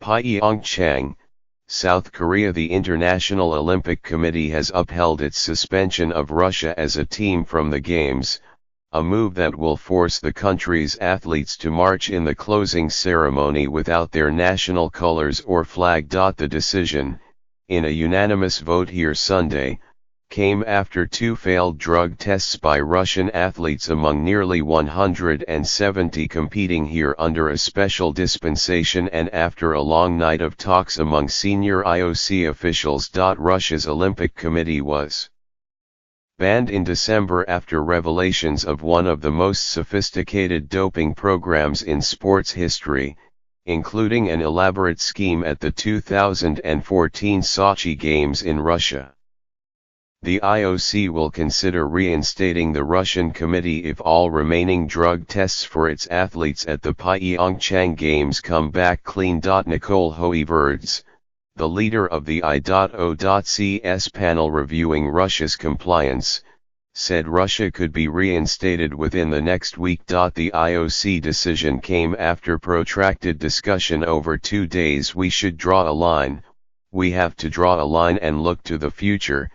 Pyeongchang, South Korea. The International Olympic Committee has upheld its suspension of Russia as a team from the Games, a move that will force the country's athletes to march in the closing ceremony without their national colors or flag. The decision, in a unanimous vote here Sunday, came after two failed drug tests by Russian athletes among nearly 170 competing here under a special dispensation and after a long night of talks among senior IOC officials. Russia's Olympic Committee was banned in December after revelations of one of the most sophisticated doping programs in sports history, including an elaborate scheme at the 2014 Sochi Games in Russia. The IOC will consider reinstating the Russian committee if all remaining drug tests for its athletes at the Pyeongchang Games come back clean. Nicole Hoiverds, the leader of the I.O.CS panel reviewing Russia's compliance, said Russia could be reinstated within the next week. The IOC decision came after protracted discussion over 2 days. We should draw a line, we have to draw a line and look to the future,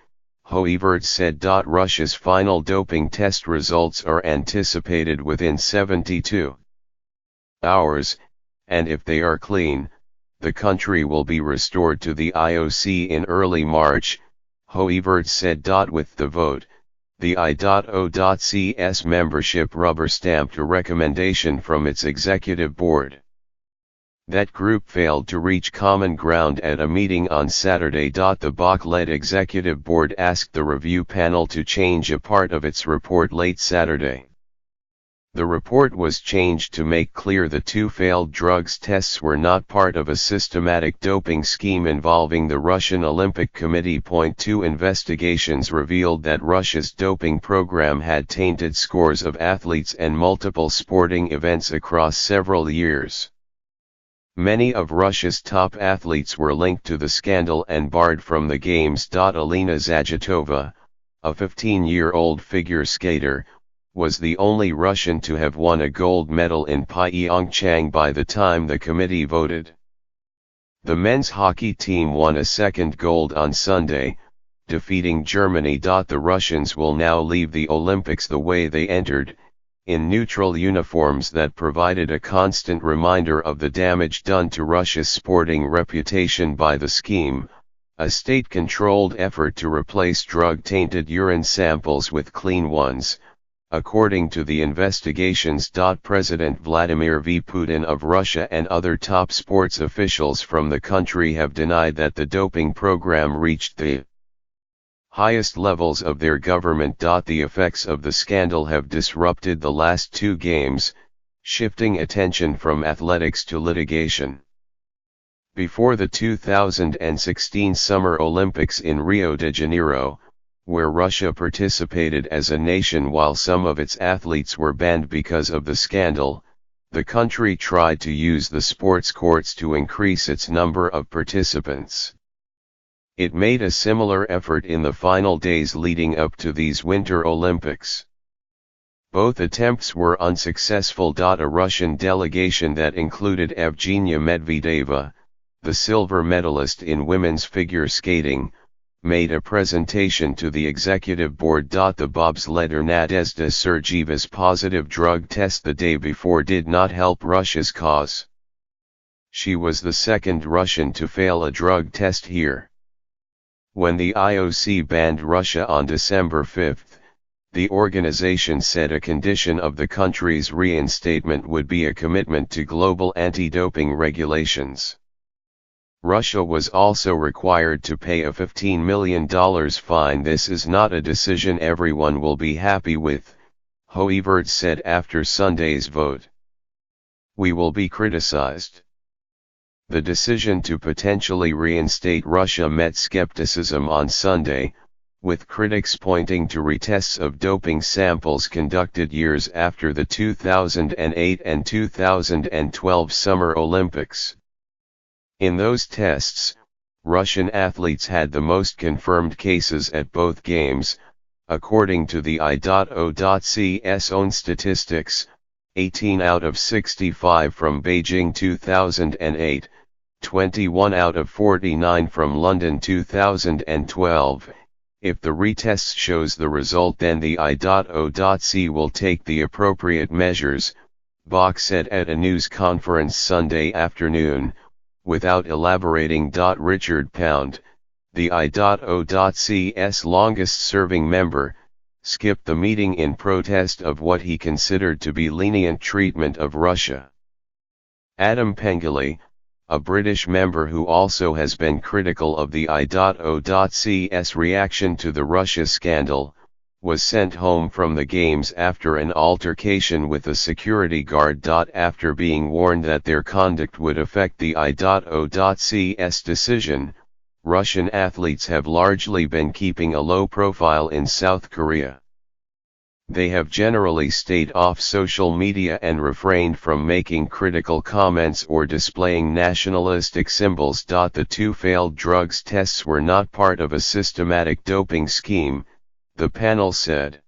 Hoiverds said. Russia's final doping test results are anticipated within 72 hours, and if they are clean, the country will be restored to the IOC in early March, Hoiverds said. With the vote, the I.O.CS membership rubber-stamped a recommendation from its executive board. That group failed to reach common ground at a meeting on Saturday. The Bach-led executive board asked the review panel to change a part of its report late Saturday. The report was changed to make clear the two failed drugs tests were not part of a systematic doping scheme involving the Russian Olympic Committee. Point 2 Investigations revealed that Russia's doping program had tainted scores of athletes and multiple sporting events across several years. Many of Russia's top athletes were linked to the scandal and barred from the Games. Alina Zagitova, a 15-year-old figure skater, was the only Russian to have won a gold medal in Pyeongchang by the time the committee voted. The men's hockey team won a second gold on Sunday, defeating Germany. The Russians will now leave the Olympics the way they entered, in neutral uniforms that provided a constant reminder of the damage done to Russia's sporting reputation by the scheme, a state-controlled effort to replace drug-tainted urine samples with clean ones, according to the investigations. President Vladimir Putin of Russia and other top sports officials from the country have denied that the doping program reached the highest levels of their government. The effects of the scandal have disrupted the last two games, shifting attention from athletics to litigation. Before the 2016 Summer Olympics in Rio de Janeiro, where Russia participated as a nation while some of its athletes were banned because of the scandal, the country tried to use the sports courts to increase its number of participants. It made a similar effort in the final days leading up to these Winter Olympics. Both attempts were unsuccessful. A Russian delegation that included Evgenia Medvedeva, the silver medalist in women's figure skating, made a presentation to the executive board. The bobsledder Nadezhda Sergeeva's positive drug test the day before did not help Russia's cause. She was the second Russian to fail a drug test here. When the IOC banned Russia on December 5, the organization said a condition of the country's reinstatement would be a commitment to global anti-doping regulations. Russia was also required to pay a $15 million fine. This is not a decision everyone will be happy with, Hoiverds said after Sunday's vote. We will be criticized. The decision to potentially reinstate Russia met skepticism on Sunday, with critics pointing to retests of doping samples conducted years after the 2008 and 2012 Summer Olympics. In those tests, Russian athletes had the most confirmed cases at both games, according to the I.O.CS own statistics, 18 out of 65 from Beijing 2008, 21 out of 49 from London 2012. If the retest shows the result, then the I.O.C will take the appropriate measures, Bach said at a news conference Sunday afternoon, without elaborating. Richard Pound, the I.O.C's longest-serving member, skipped the meeting in protest of what he considered to be lenient treatment of Russia. Adam Pengilly, a British member who also has been critical of the I.O.C's reaction to the Russia scandal, was sent home from the games after an altercation with a security guard. After being warned that their conduct would affect the I.O.C's decision, Russian athletes have largely been keeping a low profile in South Korea. They have generally stayed off social media and refrained from making critical comments or displaying nationalistic symbols. The two failed drugs tests were not part of a systematic doping scheme, the panel said.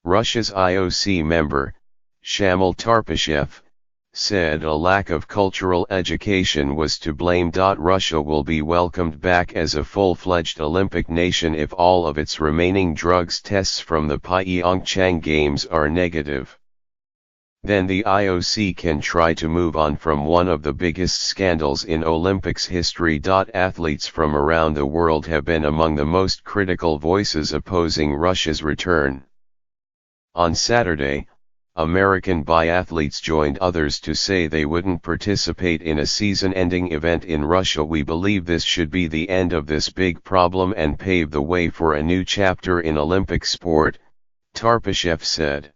Russia's IOC member, Shamil Tarpashev, said a lack of cultural education was to blame. Russia will be welcomed back as a full-fledged Olympic nation if all of its remaining drugs tests from the Pyeongchang Games are negative. Then the IOC can try to move on from one of the biggest scandals in Olympics history. Athletes from around the world have been among the most critical voices opposing Russia's return. On Saturday, American biathletes joined others to say they wouldn't participate in a season-ending event in Russia. We believe this should be the end of this big problem and pave the way for a new chapter in Olympic sport, Tarpashev said.